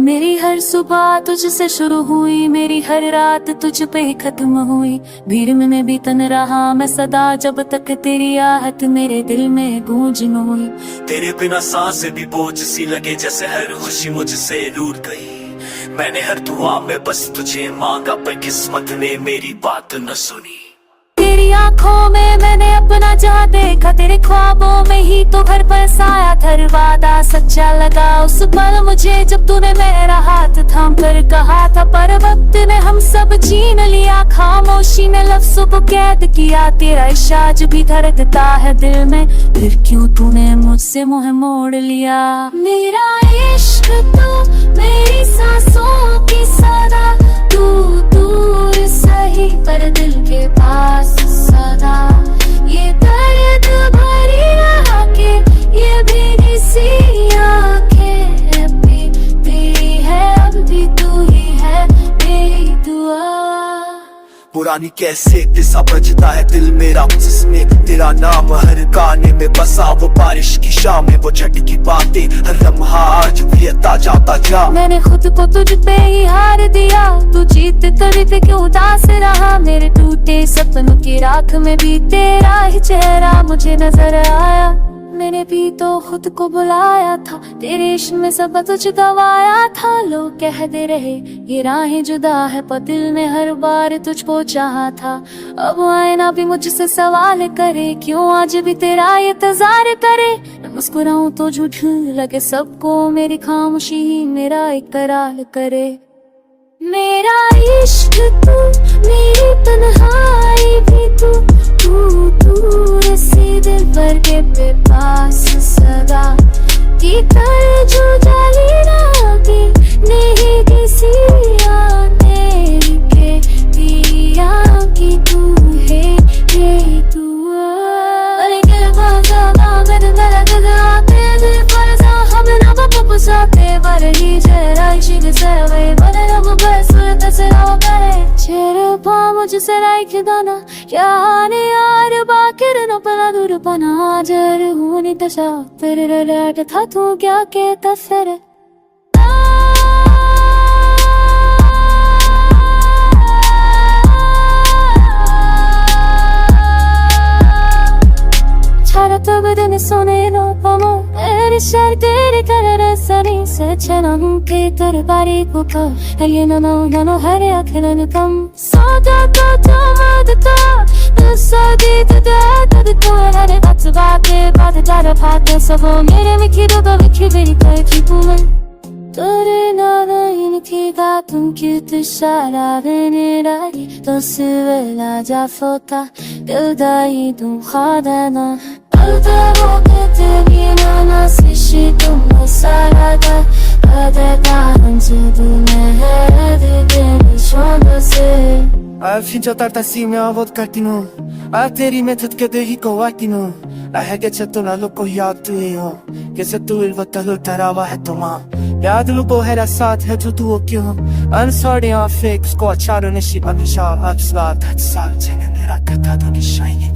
मेरी हर सुबह तुझसे शुरू हुई, मेरी हर रात तुझ पे खत्म हुई। भीड़ में भी तन रहा मैं सदा, जब तक तेरी आहट मेरे दिल में गूंज न हुई। तेरे बिना सांस भी बोझ सी लगे, जैसे हर खुशी मुझसे रूठ गई। मैंने हर दुआ में बस तुझे मांगा, पर किस्मत ने मेरी बात न सुनी। तेरी आंखों में मैंने अपना जहां देखा, तेरे ख्वाबों में ही तो घर बसाया था। वादा सच्चा लगा उस पल मुझे, जब तूने मेरा हाथ थाम कर कहा था। पर वक्त ने हम सब छीन लिया, खामोशी ने लफ्ज़ों को कैद किया। तेरा इश्क आज भी धड़कता है दिल में, फिर क्यों तूने मुझसे मुंह मोड़ लिया। मेरा इश्क तू मेरी सांसों की सदा, तू दूर सही पर दिल के पास सदा। ये दर्द भरी आंखें, ये भीगी सी आंखें, तेरी है अब भी तू ही है मेरी दुआ। पुरानी कैसे किस्सा बजता है दिल मेरा, जिसमें तेरा नाम हर गाने में बसा। वो बारिश की शाम में वो झटकी बातें, हर लम्हा आज भी ताजा ताजा। मैंने खुद को तुझ पे ही हार दिया, तू जीत कर भी क्यों उदास रहा। मेरे टूटे सपनों की राख में भी तेरा ही चेहरा मुझे नजर आया। मैंने भी तो खुद को बुलाया था, तेरे इश्क में सब कुछ गवाया था। लोग कहते रहे ये राहें जुदा है, पर दिल ने हर बार तुझको चाहा था। अब आईना भी मुझसे सवाल करे, क्यों आज भी तेरा ये इंतजार करे। मैं मुस्कुराऊं तो झूठ लगे सबको, मेरी खामोशी ही मेरा इकरार करे। मेरा इश्क तू मेरी तन्हाई भी तू, तू ऐसे दिल भर के पास सदा। की कर जो जाली रागी नहीं किसी आने के दिया की तू है ये दुआ। अरे के बाजा बागद मरद आते दिल पर सा हम ना बप साते बरही जरा इश्क से वे बने रब बस तसरा करे। चेहरे पा मुझसे राख दाना याने यार बाकिर न पला दूर पना। जर होने तशा तेरे लैट था तू क्या कहता फिर। छाड़ा तो बदन सोने नो पमो, मेरे शर तेरे कर सनी से चलन के तरबारी को कर। ये नो हर अखिलन कम सौदा तो मदता सदी तो हर बात जारा फाते सब मेरे मिखी दो विखी बेरी कर की पुलन। तोरे नाना इनकी तुम क्यूट शारा बने रागी, तो सिवला जा फोता दिल दाई तुम खादाना। Alda roket egina sişi dumma sarada, ödeden cedine hedin şondası. Finge tarta si mi avot cartino, a teri metot che dehi coatino. La hege chetto la loco yaad yo, che se tu il vatallo tarava hai tuma. याद लुको है साथ है जो तू क्यों अनसोड़े fake स्को चारों ने ship अभिशाप अब स्वाद साल चेने मेरा कथा तो निशाइन